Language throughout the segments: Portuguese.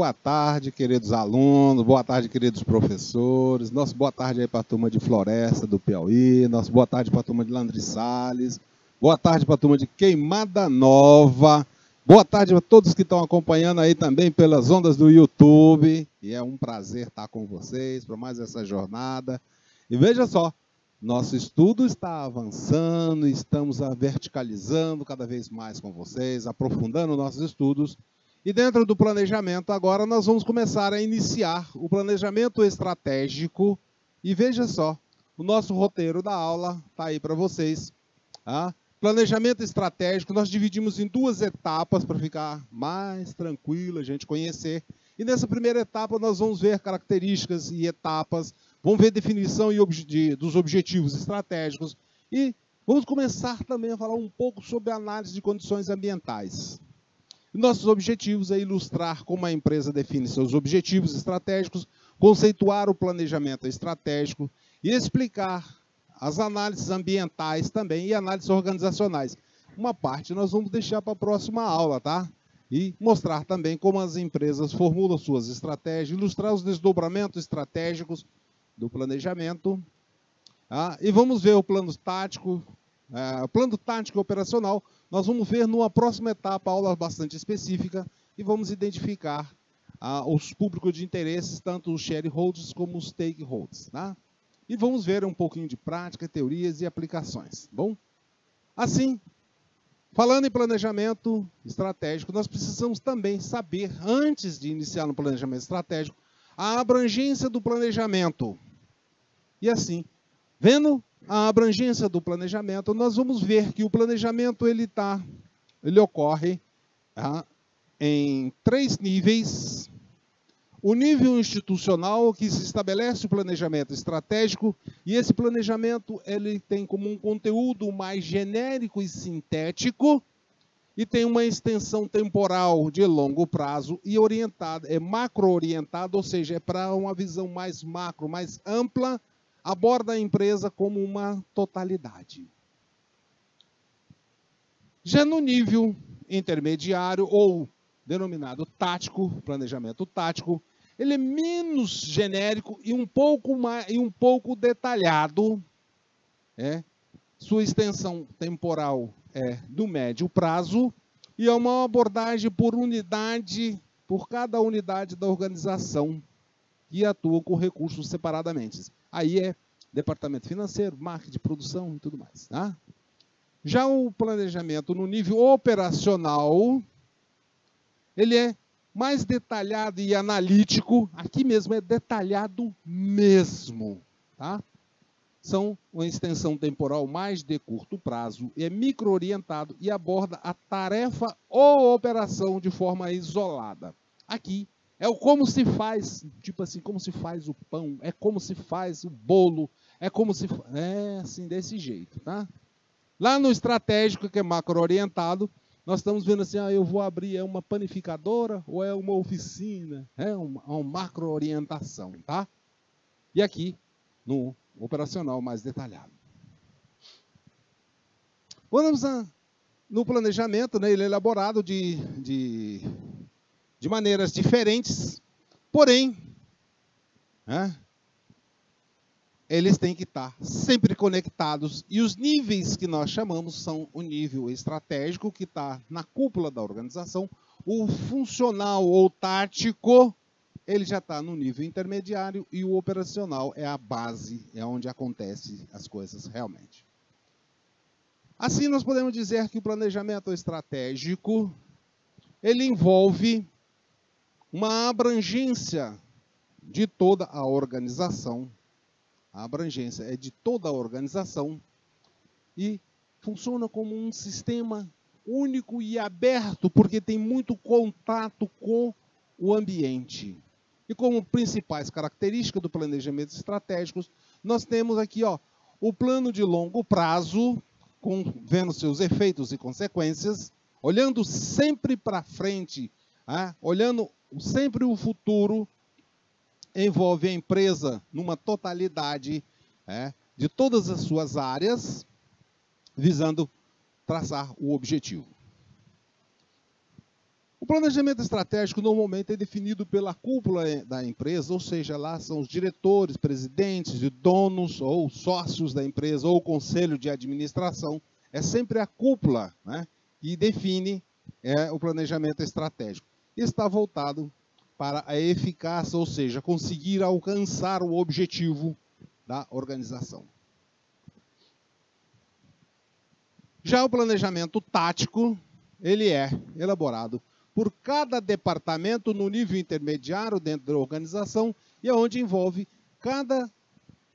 Boa tarde, queridos alunos, boa tarde, queridos professores. Nossa boa tarde aí para a turma de Floresta do Piauí, nossa boa tarde para a turma de Landry Salles, boa tarde para a turma de Queimada Nova, boa tarde a todos que estão acompanhando aí também pelas ondas do YouTube. E é um prazer estar com vocês para mais essa jornada. E veja só, nosso estudo está avançando, estamos verticalizando cada vez mais com vocês, aprofundando nossos estudos. E dentro do planejamento, agora nós vamos começar a iniciar o planejamento estratégico. E veja só, o nosso roteiro da aula está aí para vocês. Tá? Planejamento estratégico, nós dividimos em duas etapas para ficar mais tranquilo a gente conhecer. E nessa primeira etapa nós vamos ver características e etapas, vamos ver definição dos objetivos estratégicos. E vamos começar também a falar um pouco sobre a análise de condições ambientais. Nossos objetivos é ilustrar como a empresa define seus objetivos estratégicos, conceituar o planejamento estratégico e explicar as análises ambientais também e análises organizacionais. Uma parte nós vamos deixar para a próxima aula, tá? E mostrar também como as empresas formulam suas estratégias, ilustrar os desdobramentos estratégicos do planejamento. Tá? E vamos ver o plano tático e operacional. Nós vamos ver numa próxima etapa, aula bastante específica, e vamos identificar os públicos de interesse, tanto os shareholders como os stakeholders. Tá? E vamos ver um pouquinho de prática, teorias e aplicações. Bom? Assim, falando em planejamento estratégico, nós precisamos também saber, antes de iniciar no planejamento estratégico, a abrangência do planejamento. E assim, vendo a abrangência do planejamento, nós vamos ver que o planejamento ele ocorre em 3 níveis. O nível institucional, que se estabelece o planejamento estratégico, e esse planejamento ele tem como um conteúdo mais genérico e sintético, e tem uma extensão temporal de longo prazo e orientada, é macro-orientado, ou seja, é para uma visão mais macro, mais ampla, aborda a empresa como uma totalidade. Já no nível intermediário, ou denominado tático, planejamento tático, ele é menos genérico e um pouco detalhado. Sua extensão temporal é do médio prazo e é uma abordagem por cada unidade da organização que atua com recursos separadamente. Aí é departamento financeiro, marketing, produção e tudo mais. Tá? Já o planejamento no nível operacional, ele é mais detalhado e analítico. Aqui mesmo é detalhado mesmo. Tá? São uma extensão temporal mais de curto prazo, é micro-orientado e aborda a tarefa ou operação de forma isolada. Aqui é o como se faz, tipo assim, como se faz o pão, é como se faz o bolo, é como se... É assim, desse jeito, tá? Lá no estratégico, que é macro-orientado, nós estamos vendo assim, eu vou abrir uma panificadora ou é uma oficina, é uma macro-orientação, tá? E aqui, no operacional mais detalhado. Vamos no planejamento, né, ele é elaborado de maneiras diferentes, porém, eles têm que estar sempre conectados. E os níveis que nós chamamos são o nível estratégico, que está na cúpula da organização, o funcional ou tático, ele já está no nível intermediário, e o operacional é a base, é onde acontecem as coisas realmente. Assim, nós podemos dizer que o planejamento estratégico, ele envolve uma abrangência de toda a organização. A abrangência é de toda a organização e funciona como um sistema único e aberto, porque tem muito contato com o ambiente. E como principais características do planejamento estratégico, nós temos aqui o plano de longo prazo, vendo seus efeitos e consequências, olhando sempre para frente, olhando sempre o futuro, envolve a empresa numa totalidade de todas as suas áreas, visando traçar o objetivo. O O planejamento estratégico normalmente é definido pela cúpula da empresa, ou seja, lá são os diretores, presidentes e donos ou sócios da empresa ou o conselho de administração. É sempre a cúpula, né, que define o planejamento estratégico. Está voltado para a eficácia, ou seja, conseguir alcançar o objetivo da organização. Já o planejamento tático, ele é elaborado por cada departamento no nível intermediário dentro da organização e é onde envolve cada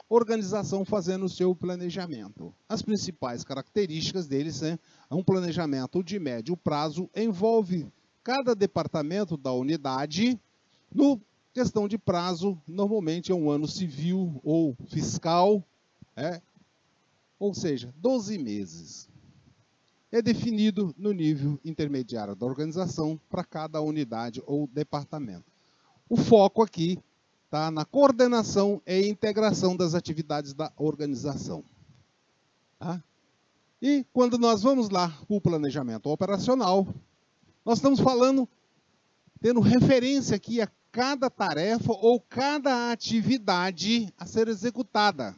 organização fazendo o seu planejamento. As principais características deles é um planejamento de médio prazo, envolve cada departamento da unidade. No questão de prazo, normalmente é um ano civil ou fiscal, ou seja, 12 meses. É definido no nível intermediário da organização para cada unidade ou departamento. O foco aqui está na coordenação e integração das atividades da organização. Tá? E quando nós vamos lá para o planejamento operacional, nós estamos falando, tendo referência aqui a cada tarefa ou cada atividade a ser executada.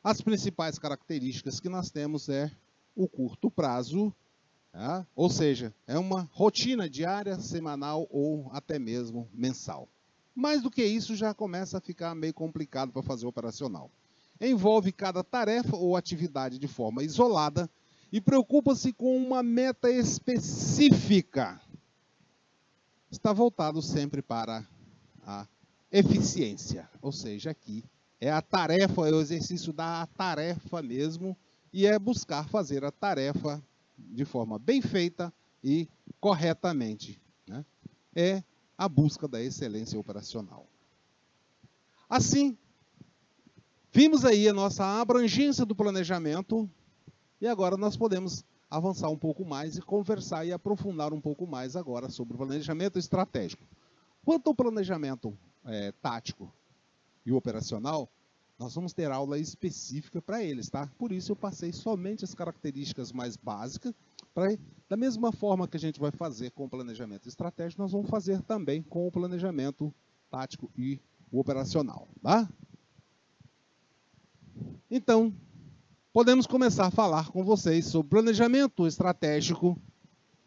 As principais características que nós temos é o curto prazo, ou seja, é uma rotina diária, semanal ou até mesmo mensal. Mais do que isso, já começa a ficar meio complicado para fazer operacional. Envolve cada tarefa ou atividade de forma isolada e preocupa-se com uma meta específica. Está voltado sempre para a eficiência, ou seja, aqui é a tarefa, é o exercício da tarefa mesmo, e é buscar fazer a tarefa de forma bem feita e corretamente. Né? É a busca da excelência operacional. Assim, vimos aí a nossa abrangência do planejamento e agora nós podemos avançar um pouco mais e conversar e aprofundar um pouco mais agora sobre o planejamento estratégico. Quanto ao planejamento tático e operacional, nós vamos ter aula específica para eles, tá? Por isso eu passei somente as características mais básicas, da mesma forma que a gente vai fazer com o planejamento estratégico, nós vamos fazer também com o planejamento tático e o operacional, tá? Então, podemos começar a falar com vocês sobre planejamento estratégico.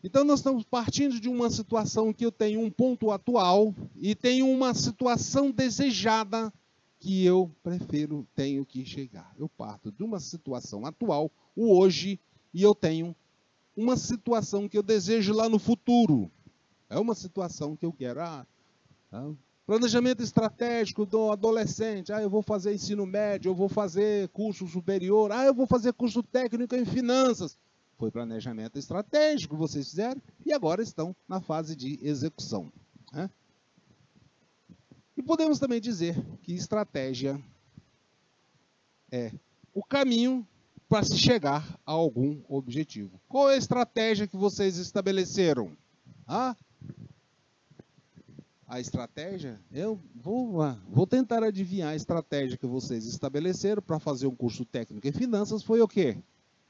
Então, nós estamos partindo de uma situação que eu tenho um ponto atual e tenho uma situação desejada que eu tenho que chegar. Eu parto de uma situação atual, o hoje, e eu tenho uma situação que eu desejo lá no futuro. É uma situação que eu quero. Planejamento estratégico do adolescente. Eu vou fazer ensino médio, eu vou fazer curso superior, eu vou fazer curso técnico em finanças. Foi planejamento estratégico que vocês fizeram e agora estão na fase de execução. Né? E podemos também dizer que estratégia é o caminho para se chegar a algum objetivo. Qual é a estratégia que vocês estabeleceram? A estratégia, eu vou tentar adivinhar a estratégia que vocês estabeleceram para fazer um curso técnico em finanças foi o quê?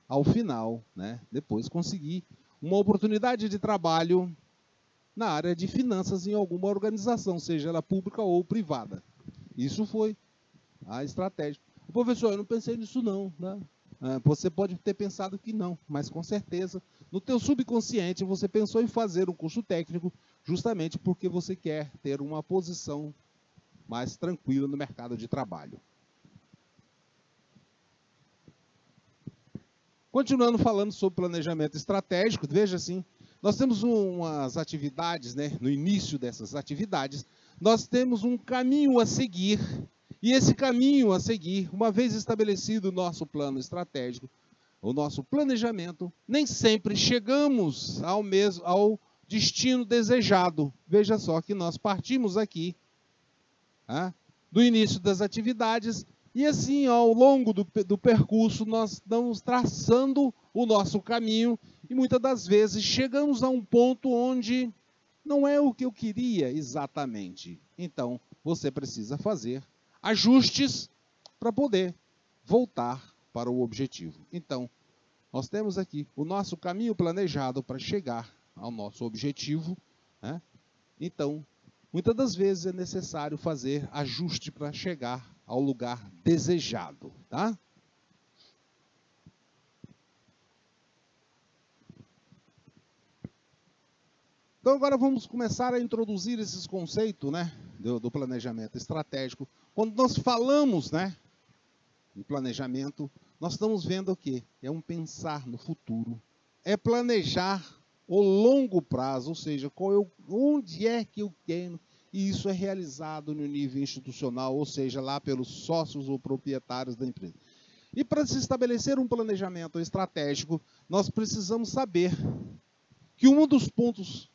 Ao final, né, depois conseguir uma oportunidade de trabalho na área de finanças em alguma organização, seja ela pública ou privada. Isso foi a estratégia. Professor, eu não pensei nisso não. Né? Você pode ter pensado que não, mas com certeza, no teu subconsciente, você pensou em fazer um curso técnico justamente porque você quer ter uma posição mais tranquila no mercado de trabalho. Continuando falando sobre planejamento estratégico, veja assim, nós temos umas atividades, né? No início dessas atividades, nós temos um caminho a seguir, e esse caminho a seguir, uma vez estabelecido o nosso plano estratégico, o nosso planejamento, nem sempre chegamos ao destino desejado. Veja só que nós partimos aqui do início das atividades, e assim, ao longo do percurso, nós estamos traçando o nosso caminho, e muitas das vezes chegamos a um ponto onde não é o que eu queria exatamente. Então, você precisa fazer ajustes para poder voltar para o objetivo. Então, nós temos aqui o nosso caminho planejado para chegar ao nosso objetivo, né? Então, muitas das vezes é necessário fazer ajuste para chegar ao lugar desejado, tá? Então agora vamos começar a introduzir esses conceitos, né, do planejamento estratégico. Quando nós falamos, né, em planejamento, nós estamos vendo o quê? É um pensar no futuro, é planejar o longo prazo, ou seja, onde é que eu quero, e isso é realizado no nível institucional, ou seja, lá pelos sócios ou proprietários da empresa. E para se estabelecer um planejamento estratégico, nós precisamos saber que um dos pontos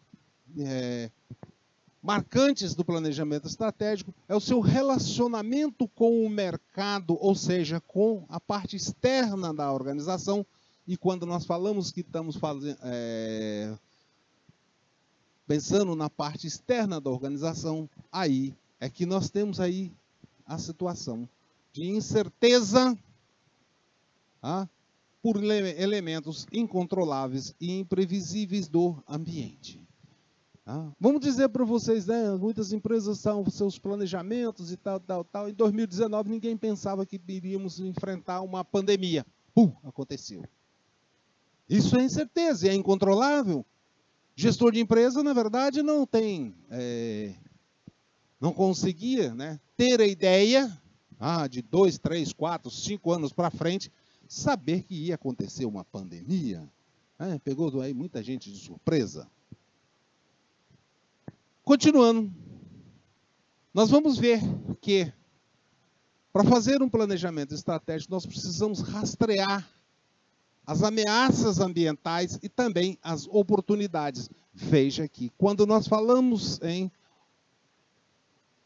marcantes do planejamento estratégico é o seu relacionamento com o mercado, ou seja, com a parte externa da organização. E quando nós falamos que estamos pensando na parte externa da organização, aí é que nós temos aí a situação de incerteza por elementos incontroláveis e imprevisíveis do ambiente. Vamos dizer para vocês, né, muitas empresas são seus planejamentos e tal. Em 2019, ninguém pensava que iríamos enfrentar uma pandemia. Aconteceu. Isso é incerteza, é incontrolável. Gestor de empresa, na verdade, não conseguia, né, ter a ideia de 2, 3, 4, 5 anos para frente, saber que ia acontecer uma pandemia. Pegou aí muita gente de surpresa. Continuando, nós vamos ver que para fazer um planejamento estratégico, nós precisamos rastrear as ameaças ambientais e também as oportunidades. Veja que quando nós falamos em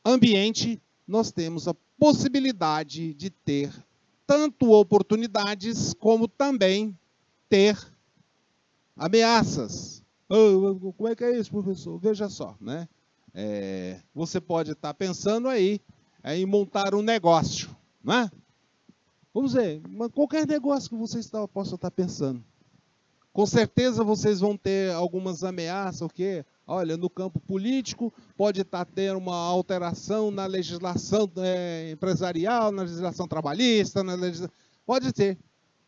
ambiente, nós temos a possibilidade de ter tanto oportunidades como também ter ameaças. Como é que é isso, professor? Veja só, né? Você pode estar pensando aí em montar um negócio, né? Vamos dizer, qualquer negócio que você possa estar pensando. Com certeza vocês vão ter algumas ameaças, o quê? Olha, no campo político pode estar tendo uma alteração na legislação empresarial, na legislação trabalhista, pode ter.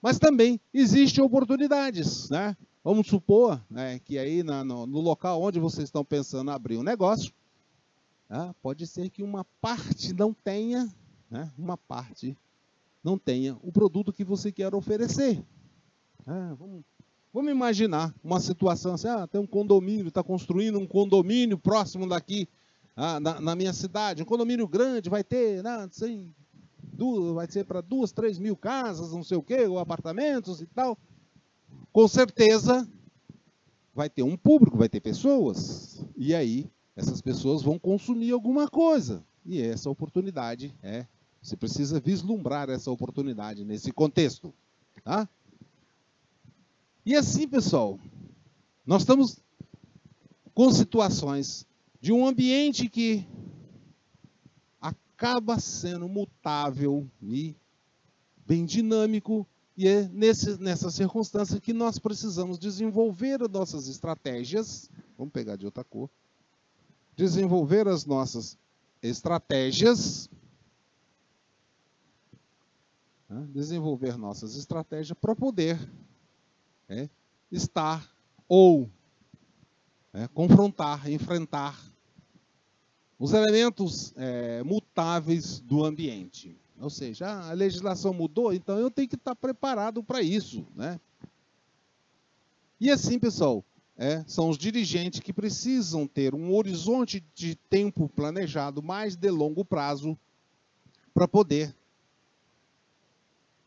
Mas também existem oportunidades, né? Vamos supor, né, que aí no local onde vocês estão pensando em abrir um negócio, pode ser que uma parte não tenha, né, o produto que você quer oferecer. Vamos imaginar uma situação assim, tem um condomínio, está construindo um condomínio próximo daqui, na minha cidade, um condomínio grande, vai ter, vai ser para 2, 3 mil casas, não sei o quê, ou apartamentos e tal. Com certeza vai ter um público, vai ter pessoas. E aí, essas pessoas vão consumir alguma coisa. E essa oportunidade, você precisa vislumbrar essa oportunidade nesse contexto. Tá? E assim, pessoal, nós estamos com situações de um ambiente que acaba sendo mutável e bem dinâmico. E é nessa circunstância que nós precisamos desenvolver as nossas estratégias. Vamos pegar de outra cor. Desenvolver as nossas estratégias. Desenvolver nossas estratégias para poder estar ou confrontar, enfrentar os elementos mutáveis do ambiente. Ou seja, a legislação mudou, então eu tenho que estar preparado para isso, né? E assim, pessoal, são os dirigentes que precisam ter um horizonte de tempo planejado mais de longo prazo para poder,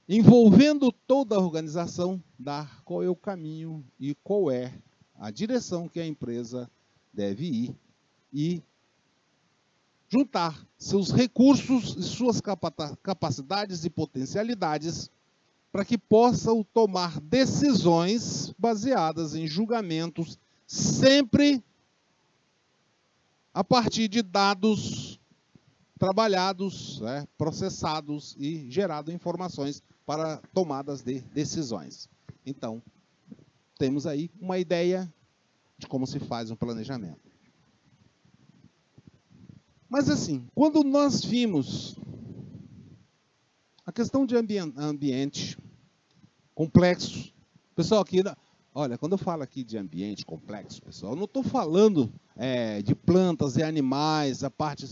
envolvendo toda a organização, dar qual é o caminho e qual é a direção que a empresa deve ir e juntar seus recursos e suas capacidades e potencialidades para que possam tomar decisões baseadas em julgamentos, sempre a partir de dados trabalhados, processados e gerado informações para tomadas de decisões. Então, temos aí uma ideia de como se faz um planejamento. Mas assim, quando nós vimos a questão de ambiente complexo, pessoal, aqui, olha, quando eu falo aqui de ambiente complexo, pessoal, eu não estou falando de plantas e animais, a parte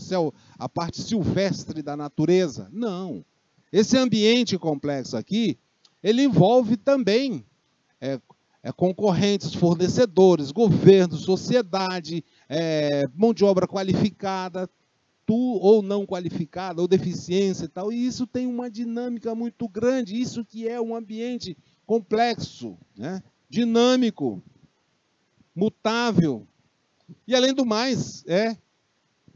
silvestre da natureza. Não. Esse ambiente complexo aqui, ele envolve também concorrentes, fornecedores, governo, sociedade, mão de obra qualificada, ou não qualificada, ou deficiência e tal. E isso tem uma dinâmica muito grande. Isso que é um ambiente complexo, né? Dinâmico, mutável. E, além do mais, é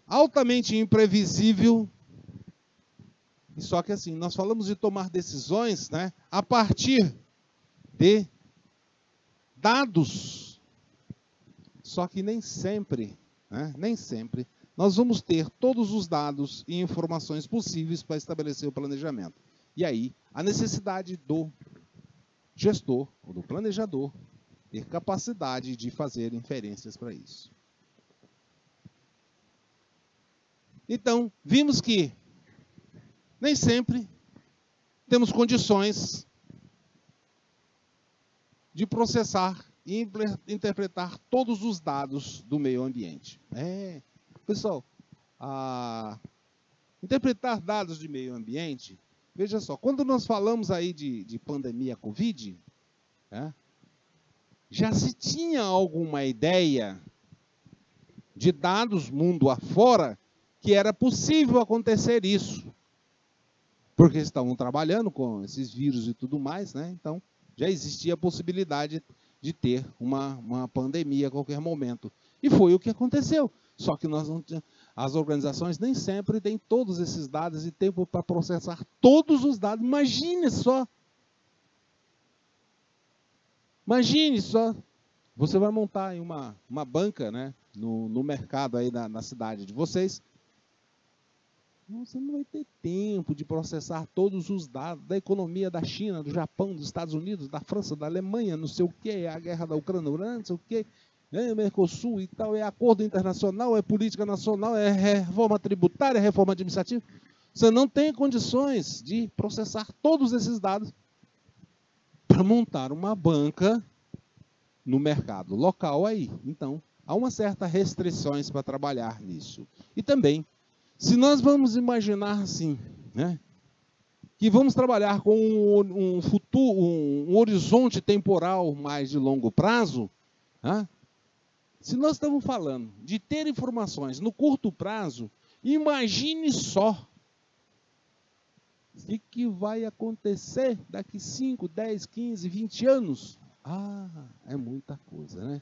altamente imprevisível. E só que assim, nós falamos de tomar decisões, né, a partir de dados. Só que nem sempre, nós vamos ter todos os dados e informações possíveis para estabelecer o planejamento. E aí, a necessidade do gestor, ou do planejador, ter capacidade de fazer inferências para isso. Então, vimos que nem sempre temos condições de processar e interpretar todos os dados do meio ambiente. Pessoal, interpretar dados de meio ambiente, veja só, quando nós falamos aí de pandemia Covid, já se tinha alguma ideia de dados mundo afora que era possível acontecer isso. Porque estavam trabalhando com esses vírus e tudo mais, né? Então, já existia a possibilidade de ter uma pandemia a qualquer momento. E foi o que aconteceu. Só que as organizações nem sempre têm todos esses dados e tempo para processar todos os dados. Imagine só. Imagine só. Você vai montar aí uma banca, né, no mercado aí na cidade de vocês. Você não vai ter tempo de processar todos os dados da economia da China, do Japão, dos Estados Unidos, da França, da Alemanha, não sei o quê, a guerra da Ucrânia, não sei o quê, Mercosul e tal, é acordo internacional, é política nacional, é reforma tributária, é reforma administrativa. Você não tem condições de processar todos esses dados para montar uma banca no mercado local aí. Então, há uma certa restrições para trabalhar nisso. E também, se nós vamos imaginar assim, né, que vamos trabalhar com um futuro, um horizonte temporal mais de longo prazo, né, se nós estamos falando de ter informações no curto prazo, imagine só o que vai acontecer daqui 5, 10, 15, 20 anos. É muita coisa, né?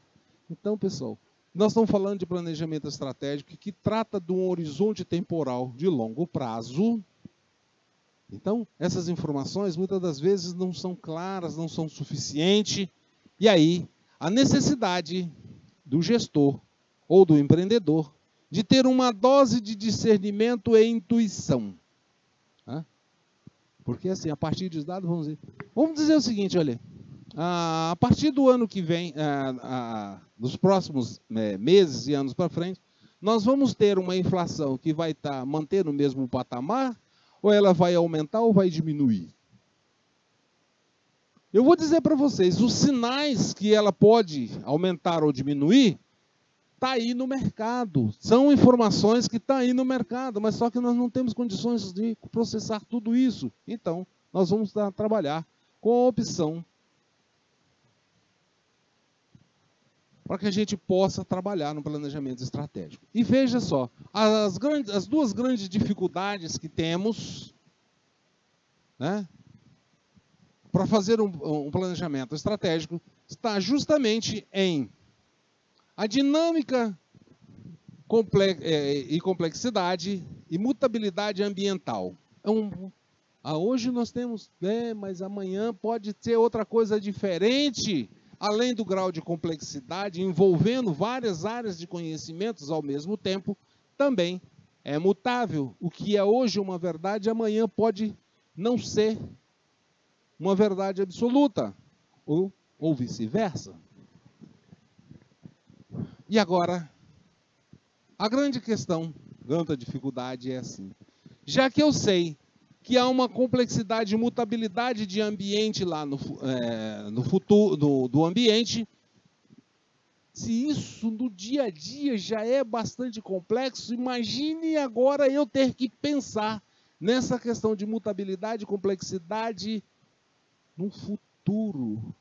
Então, pessoal, nós estamos falando de planejamento estratégico que trata de um horizonte temporal de longo prazo. Então, essas informações muitas das vezes não são claras, não são suficientes. E aí, a necessidade do gestor ou do empreendedor de ter uma dose de discernimento e intuição. Porque assim, a partir dos dados, vamos dizer o seguinte, olha, a partir do ano que vem, nos próximos meses e anos para frente, nós vamos ter uma inflação que vai manter no mesmo patamar, ou ela vai aumentar ou vai diminuir? Eu vou dizer para vocês, os sinais que ela pode aumentar ou diminuir, está aí no mercado. São informações que estão aí no mercado, mas só que nós não temos condições de processar tudo isso. Então, nós vamos trabalhar com a opção para que a gente possa trabalhar no planejamento estratégico. E veja só, as duas grandes dificuldades que temos, né, para fazer um planejamento estratégico está justamente em a dinâmica e complexidade e mutabilidade ambiental. Hoje nós temos, mas amanhã pode ser outra coisa diferente, além do grau de complexidade, envolvendo várias áreas de conhecimentos ao mesmo tempo, também é mutável. O que é hoje uma verdade, amanhã pode não ser uma verdade absoluta, ou vice-versa. E agora, a grande questão Tanta dificuldade é assim. Já que eu sei que há uma complexidade e mutabilidade de ambiente lá no futuro do ambiente, se isso no dia a dia já é bastante complexo, imagine agora eu ter que pensar nessa questão de mutabilidade e complexidade no futuro,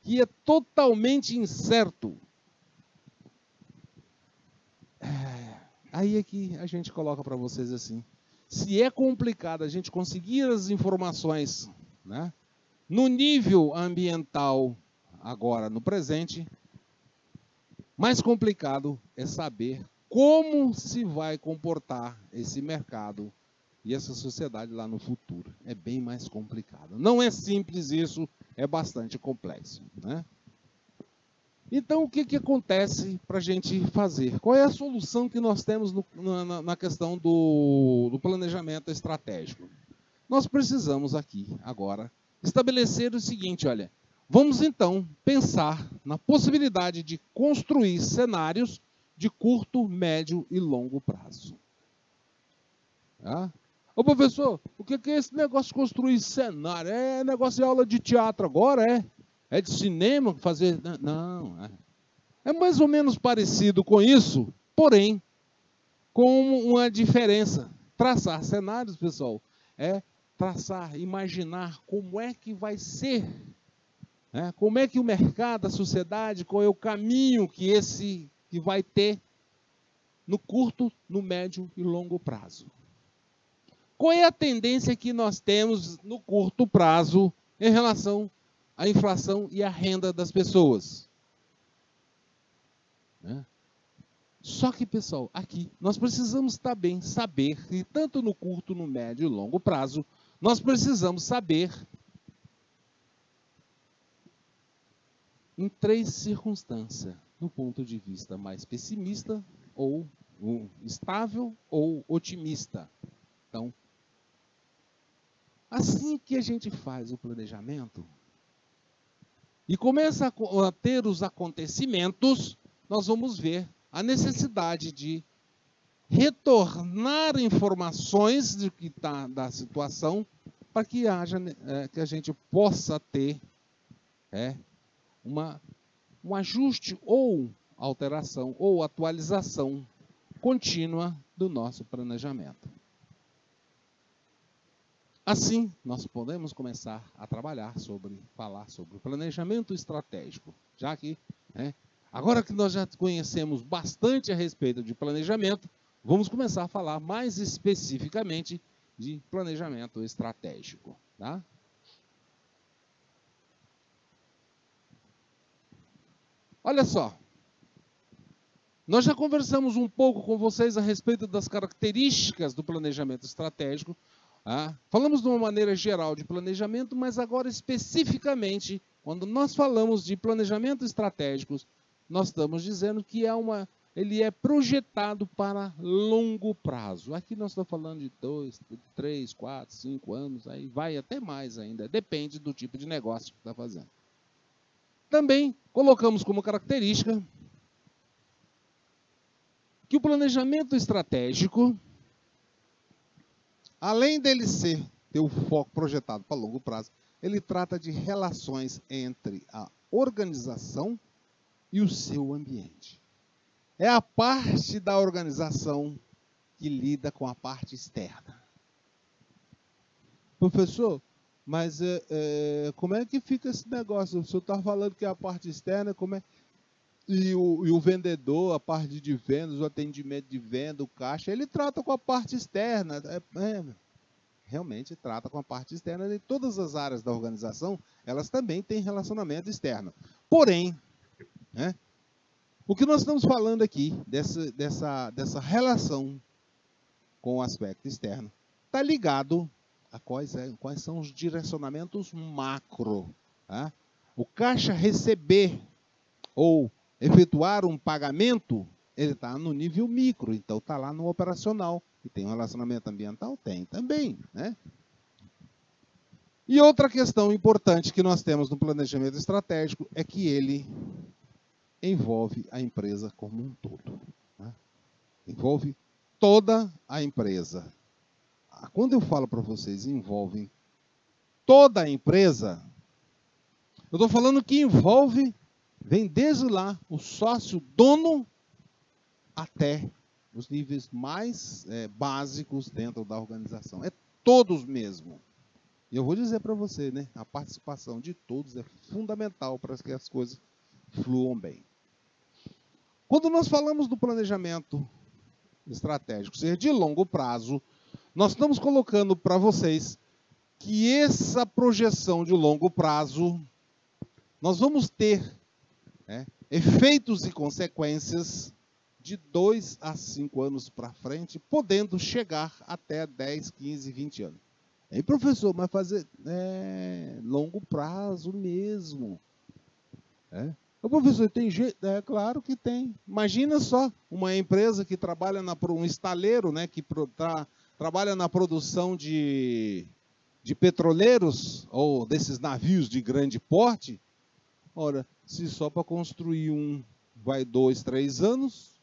que é totalmente incerto. Aí é que a gente coloca para vocês assim, se é complicado a gente conseguir as informações, né, no nível ambiental agora, no presente, mais complicado é saber como se vai comportar esse mercado e essa sociedade lá no futuro. É bem mais complicado. Não é simples isso, é bastante complexo, né? Então, o que acontece para a gente fazer? Qual é a solução que nós temos na questão do planejamento estratégico? Nós precisamos aqui, agora, estabelecer o seguinte, olha, vamos então pensar na possibilidade de construir cenários de curto, médio e longo prazo. Tá? Ô professor, o que é esse negócio de construir cenário? É negócio de aula de teatro agora, é? É de cinema fazer... Não, é mais ou menos parecido com isso, porém, com uma diferença. Traçar cenários, pessoal, é traçar, imaginar como é que vai ser, né? Como é que o mercado, a sociedade, qual é o caminho que vai ter no curto, no médio e longo prazo. Qual é a tendência que nós temos no curto prazo em relação à inflação e à renda das pessoas? Né? Só que, pessoal, aqui nós precisamos também saber que tanto no curto, no médio e longo prazo, nós precisamos saber em 3 circunstâncias, do ponto de vista mais pessimista, ou estável, ou otimista. Então, assim que a gente faz o planejamento e começa a ter os acontecimentos, nós vamos ver a necessidade de retornar informações do que está da situação para que que a gente possa ter um ajuste ou alteração ou atualização contínua do nosso planejamento. Assim, nós podemos começar a falar sobre o planejamento estratégico, já que, agora que nós já conhecemos bastante a respeito de planejamento, vamos começar a falar mais especificamente de planejamento estratégico, tá? Olha só, nós já conversamos um pouco com vocês a respeito das características do planejamento estratégico. Falamos de uma maneira geral de planejamento, mas agora especificamente, quando nós falamos de planejamento estratégico, nós estamos dizendo que ele é projetado para longo prazo. Aqui nós estamos falando de 2, 3, 4, 5 anos, aí vai até mais ainda, depende do tipo de negócio que está fazendo. Também colocamos como característica que o planejamento estratégico, além dele ter o foco projetado para longo prazo, ele trata de relações entre a organização e o seu ambiente. É a parte da organização que lida com a parte externa. Professor, mas como é que fica esse negócio? O senhor está falando que é a parte externa, como é? E o vendedor, a parte de vendas, o atendimento de venda, o caixa, ele trata com a parte externa. Realmente trata com a parte externa, e todas as áreas da organização, elas também têm relacionamento externo. Porém, o que nós estamos falando aqui, dessa relação com o aspecto externo, está ligado a quais são os direcionamentos macro. Tá? O caixa receber ou efetuar um pagamento, ele está no nível micro, então está lá no operacional. E tem um relacionamento ambiental? Tem também, né? E outra questão importante que nós temos no planejamento estratégico é que ele envolve a empresa como um todo. Né? Envolve toda a empresa. Quando eu falo para vocês, envolve toda a empresa, eu estou falando que envolve, vem desde lá, o sócio dono até os níveis mais básicos dentro da organização. É todos mesmo. E eu vou dizer para você, né, a participação de todos é fundamental para que as coisas fluam bem. Quando nós falamos do planejamento estratégico, seja de longo prazo, nós estamos colocando para vocês que essa projeção de longo prazo, nós vamos ter efeitos e consequências de 2 a 5 anos para frente, podendo chegar até 10, 15, 20 anos. Ei, professor, mas fazer longo prazo mesmo. O professor, tem jeito? Claro que tem. Imagina só, uma empresa que trabalha um estaleiro, né, que trabalha na produção de petroleiros, ou desses navios de grande porte. Ora, se só para construir um vai 2, 3 anos,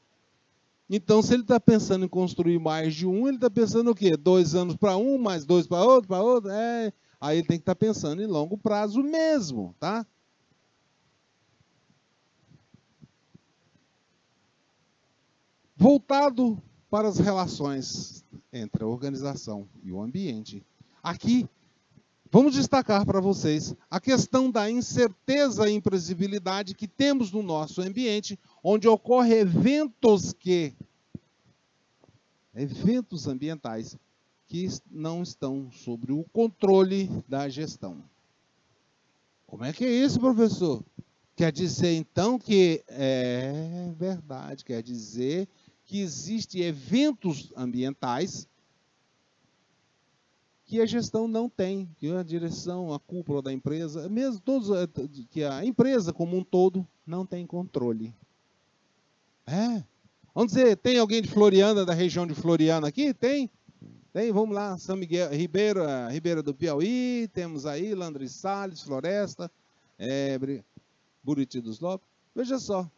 então se ele está pensando em construir mais de um, ele está pensando o quê? 2 anos para um, mais 2 para outro, aí ele tem que estar pensando em longo prazo mesmo, tá? Voltado para as relações entre a organização e o ambiente, aqui vamos destacar para vocês a questão da incerteza e imprevisibilidade que temos no nosso ambiente, onde ocorrem eventos ambientais que não estão sob o controle da gestão. Como é que é isso, professor? Quer dizer, então, que é verdade, quer dizer que existem eventos ambientais que a gestão não tem, que a direção, a cúpula da empresa, mesmo todos, que a empresa como um todo não tem controle. Vamos dizer, tem alguém de Floriana, da região de Floriana aqui? Tem, vamos lá, São Miguel, Ribeira do Piauí, temos aí Landry Salles, Floresta, Buriti dos Lopes. Veja só.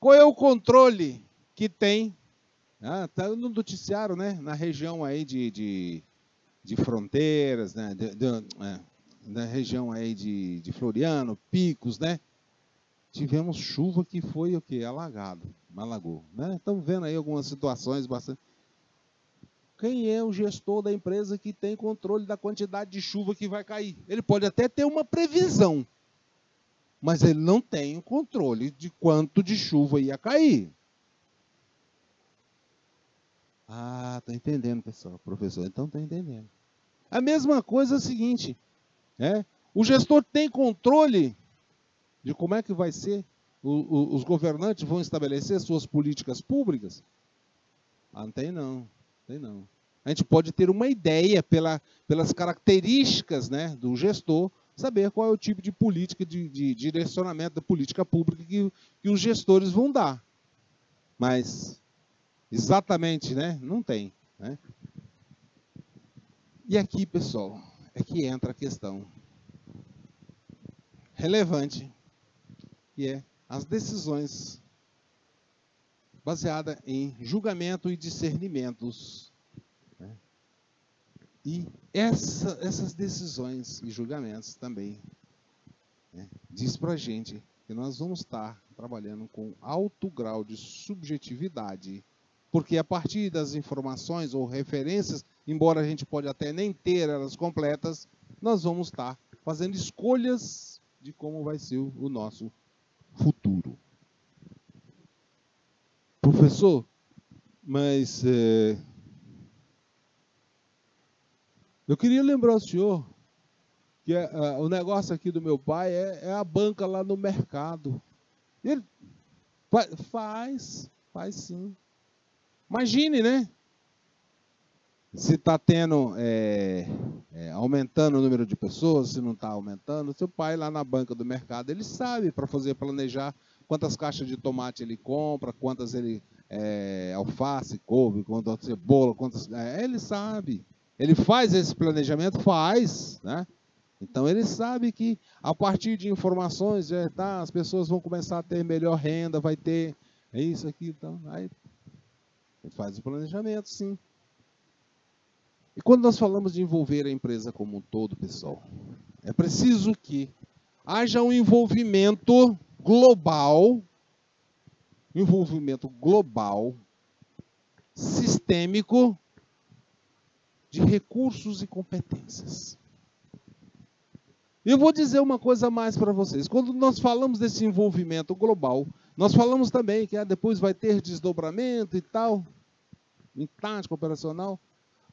Qual é o controle que tem? Está no noticiário, né? Na região aí de Fronteiras, né? Na região aí de Floriano, Picos, né? Tivemos chuva que foi o quê? Alagou, né? Estamos vendo aí algumas situações bastante. Quem é o gestor da empresa que tem controle da quantidade de chuva que vai cair? Ele pode até ter uma previsão, mas ele não tem o controle de quanto de chuva ia cair. Tá entendendo, pessoal, professor? Então está entendendo. A mesma coisa é o seguinte, o gestor tem controle de como é que vai ser, os governantes vão estabelecer suas políticas públicas? Não tem não, A gente pode ter uma ideia pelas características, né, do gestor, saber qual é o tipo de política, de direcionamento da política pública que os gestores vão dar. Mas, exatamente, né, não tem. Né? E aqui, pessoal, é que entra a questão relevante, que é as decisões baseadas em julgamento e discernimentos. Né? E essas decisões e julgamentos também diz para a gente que nós vamos estar trabalhando com alto grau de subjetividade, porque a partir das informações ou referências, embora a gente pode até nem ter elas completas, nós vamos estar fazendo escolhas de como vai ser o nosso futuro. Professor, mas eu queria lembrar ao senhor que o negócio aqui do meu pai é a banca lá no mercado. Ele faz sim. Imagine, né? Se está tendo, aumentando o número de pessoas, se não está aumentando. Seu pai lá na banca do mercado, ele sabe para planejar quantas caixas de tomate ele compra, quantas alface, couve, quantas cebola, ele sabe. Ele faz esse planejamento, né? Então ele sabe que a partir de informações, as pessoas vão começar a ter melhor renda, vai ter É isso aqui, então. Aí ele faz o planejamento, sim. E quando nós falamos de envolver a empresa como um todo, pessoal, é preciso que haja um envolvimento global, sistêmico, de recursos e competências. E eu vou dizer uma coisa mais para vocês. Quando nós falamos desse envolvimento global, nós falamos também que depois vai ter desdobramento e tal, em tática operacional.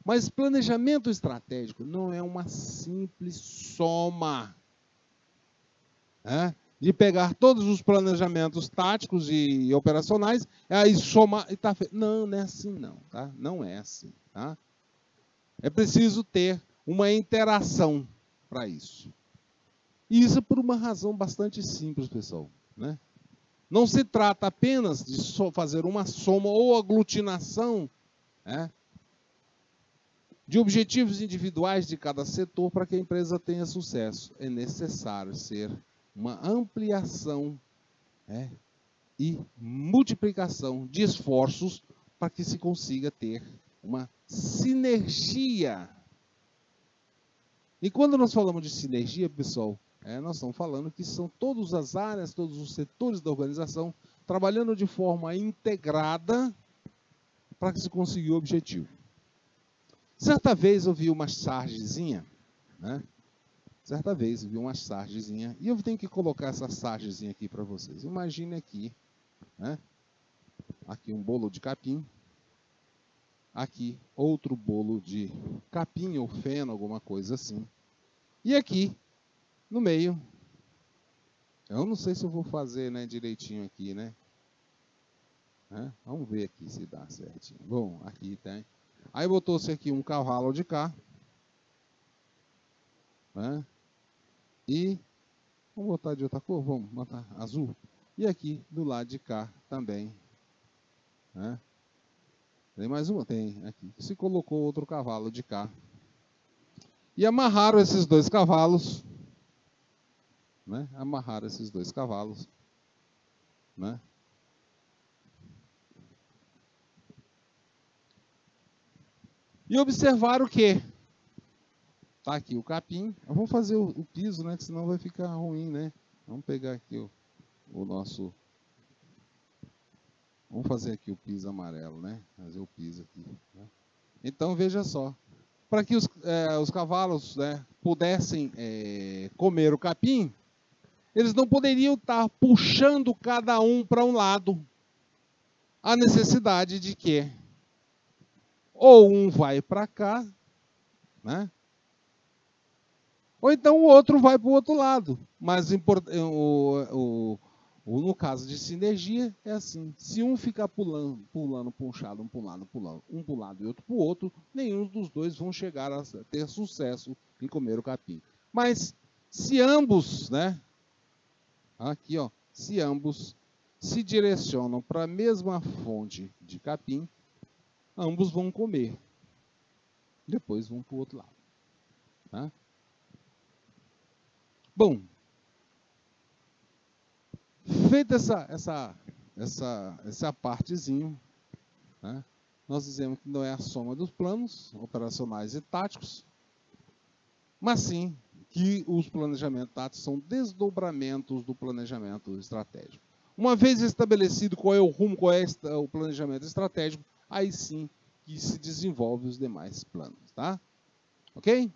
Mas planejamento estratégico não é uma simples soma, de pegar todos os planejamentos táticos e operacionais, aí somar e tá feito. Não, não é assim não, tá? Não é assim, tá? É preciso ter uma interação para isso. E isso por uma razão bastante simples, pessoal, né? Não se trata apenas de fazer uma soma ou aglutinação, de objetivos individuais de cada setor para que a empresa tenha sucesso. É necessário ser uma ampliação e multiplicação de esforços para que se consiga ter uma sinergia. E quando nós falamos de sinergia, pessoal, nós estamos falando que são todas as áreas, todos os setores da organização trabalhando de forma integrada para que se consiga o objetivo. Certa vez eu vi uma sargezinha, e eu tenho que colocar essa sargezinha aqui para vocês. Imagine aqui, aqui um bolo de capim, aqui outro bolo de capim ou feno, alguma coisa assim. E aqui, no meio, eu não sei se eu vou fazer direitinho aqui, Vamos ver aqui se dá certinho. Bom, aqui tem. Aí botou-se aqui um cavalo de cá. E vamos botar de outra cor? Vamos botar azul. E aqui do lado de cá também. Tem mais uma? Tem aqui. Se colocou outro cavalo de cá. E amarraram esses dois cavalos. Amarraram esses dois cavalos. E observaram o quê? Tá aqui o capim. Eu vou fazer o piso, que senão vai ficar ruim, Vamos pegar aqui o nosso... Vamos fazer aqui o piso amarelo, Fazer o piso aqui. Então, veja só. Para que os cavalos pudessem comer o capim, eles não poderiam estar puxando cada um para um lado. A necessidade de que ou um vai para cá, ou então o outro vai para o outro lado. Mas no caso de sinergia, é assim. Se um ficar pulando, puxado, um para um lado, um para um lado e outro para o outro, nenhum dos dois vão chegar a ter sucesso em comer o capim. Mas se ambos, aqui, se ambos se direcionam para a mesma fonte de capim, ambos vão comer. Depois vão para o outro lado. Bom, feita essa partezinha, nós dizemos que não é a soma dos planos operacionais e táticos, mas sim que os planejamentos táticos são desdobramentos do planejamento estratégico. Uma vez estabelecido qual é o rumo, qual é o planejamento estratégico, aí sim que se desenvolve os demais planos, tá? Ok?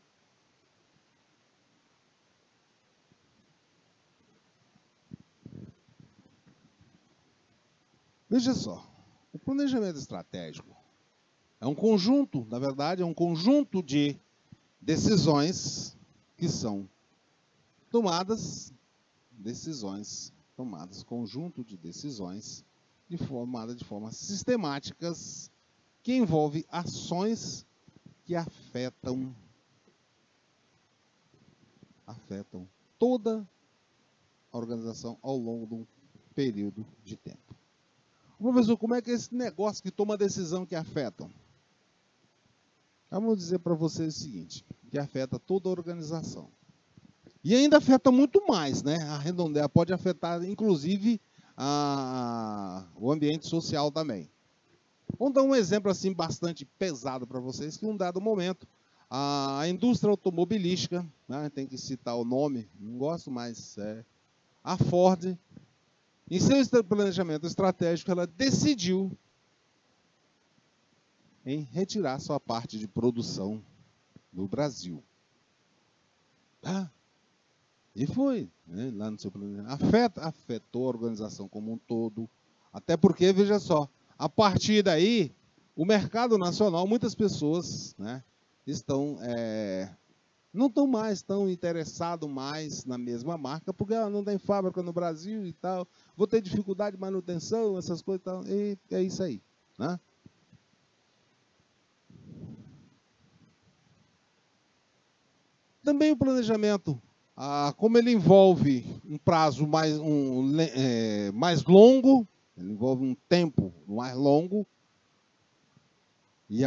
Veja só, o planejamento estratégico é um conjunto, na verdade, é um conjunto de decisões que são tomadas, conjunto de decisões tomadas de forma sistemáticas, que envolve ações que afetam toda a organização ao longo de um período de tempo. Professor, como é que é esse negócio que toma decisão que afetam? Vamos dizer para vocês o seguinte, que afeta toda a organização. E ainda afeta muito mais, Arredondear, pode afetar, inclusive, o ambiente social também. Vamos dar um exemplo assim bastante pesado para vocês, que em um dado momento, a indústria automobilística, né, tem que citar o nome, não gosto mais, a Ford, em seu planejamento estratégico, ela decidiu em retirar sua parte de produção do Brasil. Tá? E foi, né, lá no seu planejamento. Afetou a organização como um todo, até porque, veja só, a partir daí, o mercado nacional, muitas pessoas, né, não estão mais tão interessados mais na mesma marca, porque não tem fábrica no Brasil e tal, vou ter dificuldade de manutenção, essas coisas e tal, e é isso aí. Né? Também o planejamento, como ele envolve um prazo mais longo, ele envolve um tempo mais longo e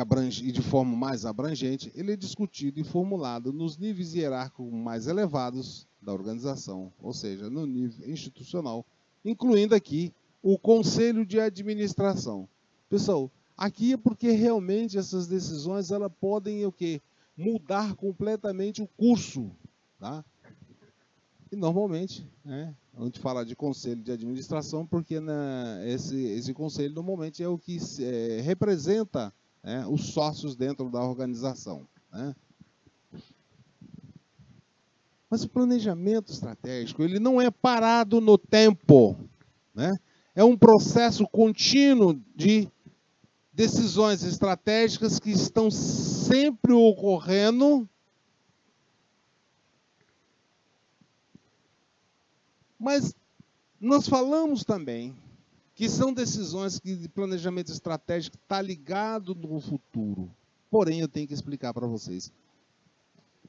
de forma mais abrangente, ele é discutido e formulado nos níveis hierárquicos mais elevados da organização, ou seja, no nível institucional, incluindo aqui o Conselho de Administração. Pessoal, aqui é porque realmente essas decisões elas podem o quê? Mudar completamente o curso. Tá? E normalmente, a gente fala de conselho de administração, porque esse conselho normalmente é o que representa os sócios dentro da organização. Né? Mas o planejamento estratégico ele não é parado no tempo. Né? É um processo contínuo de decisões estratégicas que estão sempre ocorrendo. Mas nós falamos também que são decisões que de planejamento estratégico está ligado no futuro. Porém, eu tenho que explicar para vocês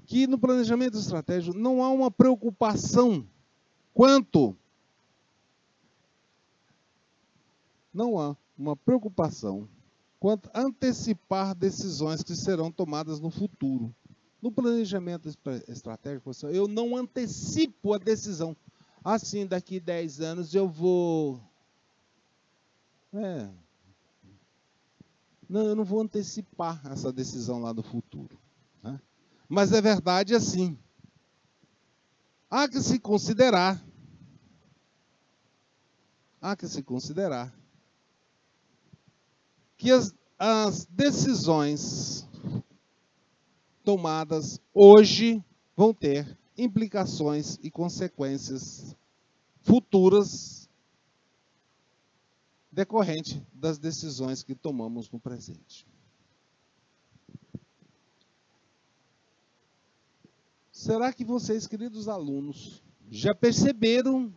que no planejamento estratégico não há uma preocupação quanto a antecipar decisões que serão tomadas no futuro. No planejamento estratégico, eu não antecipo a decisão. Assim, daqui 10 anos eu vou... Não, eu não vou antecipar essa decisão lá do futuro. Né? Mas é verdade assim. Há que se considerar que as decisões tomadas hoje vão ter implicações e consequências futuras decorrente das decisões que tomamos no presente. Será que vocês, queridos alunos, já perceberam?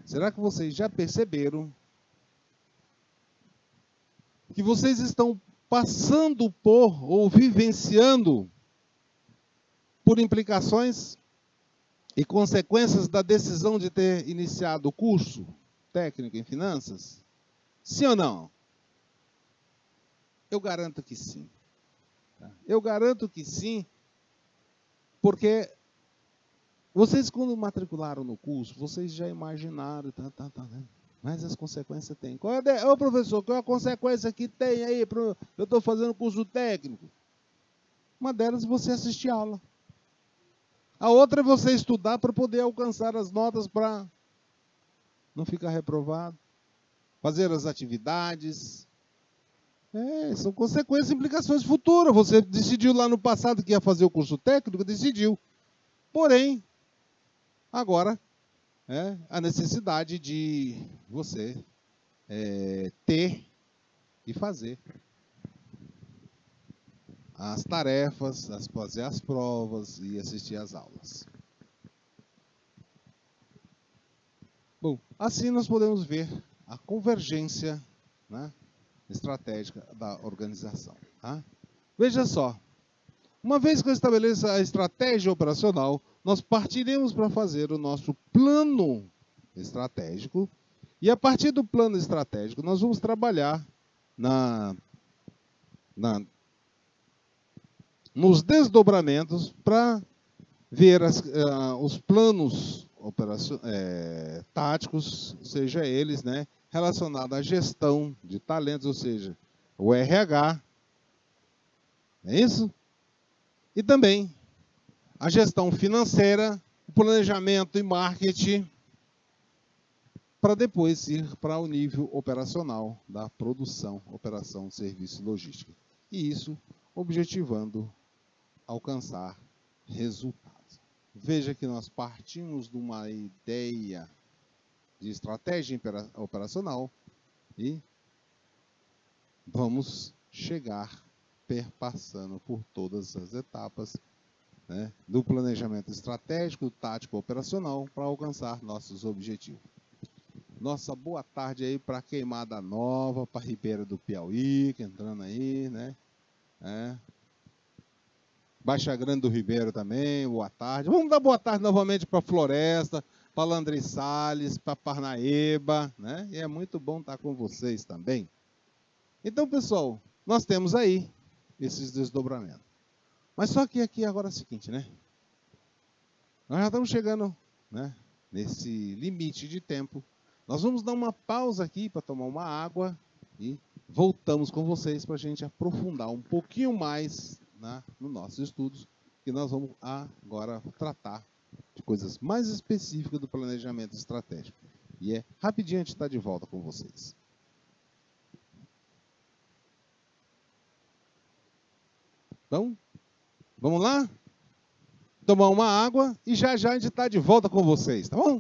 Será que vocês já perceberam que vocês estão passando por ou vivenciando por implicações e consequências da decisão de ter iniciado o curso técnico em finanças? Sim ou não? Eu garanto que sim. Eu garanto que sim, porque vocês, quando matricularam no curso, vocês já imaginaram, né? Mas as consequências tem. Ô professor, qual é a consequência que tem aí? Eu estou fazendo curso técnico. Uma delas é você assistir aula. A outra é você estudar para poder alcançar as notas para não ficar reprovado. Fazer as atividades. São consequências e implicações futuras. Você decidiu lá no passado que ia fazer o curso técnico, decidiu. Porém, agora, a necessidade de você ter e fazer as tarefas, fazer as provas e assistir às aulas. Bom, assim nós podemos ver a convergência, né, estratégica da organização. Tá? Veja só, uma vez que eu estabeleça a estratégia operacional, nós partiremos para fazer o nosso plano estratégico e a partir do plano estratégico nós vamos trabalhar nos desdobramentos para ver os planos táticos, seja eles, né, relacionados à gestão de talentos, ou seja, o RH, é isso? E também a gestão financeira, o planejamento e marketing, para depois ir para o nível operacional da produção, operação, serviço e logística. E isso objetivando alcançar resultados. Veja que nós partimos de uma ideia de estratégia operacional e vamos chegar perpassando por todas as etapas, né, do planejamento estratégico, tático, operacional para alcançar nossos objetivos. Nossa boa tarde aí para Queimada Nova, para Ribeira do Piauí, que entrando aí, né? Baixa Grande do Ribeiro também, boa tarde. Vamos dar boa tarde novamente para Floresta, para Landry Salles, para Parnaíba, né? E é muito bom estar com vocês também. Então, pessoal, nós temos aí esses desdobramentos. Mas só que aqui agora é o seguinte, né? Nós já estamos chegando, né, nesse limite de tempo. Nós vamos dar uma pausa aqui para tomar uma água e voltamos com vocês para a gente aprofundar um pouquinho mais, né, nos nossos estudos, que nós vamos agora tratar de coisas mais específicas do planejamento estratégico. E rapidinho a gente está de volta com vocês. Então, vamos lá? Tomar uma água e já já a gente está de volta com vocês, tá bom?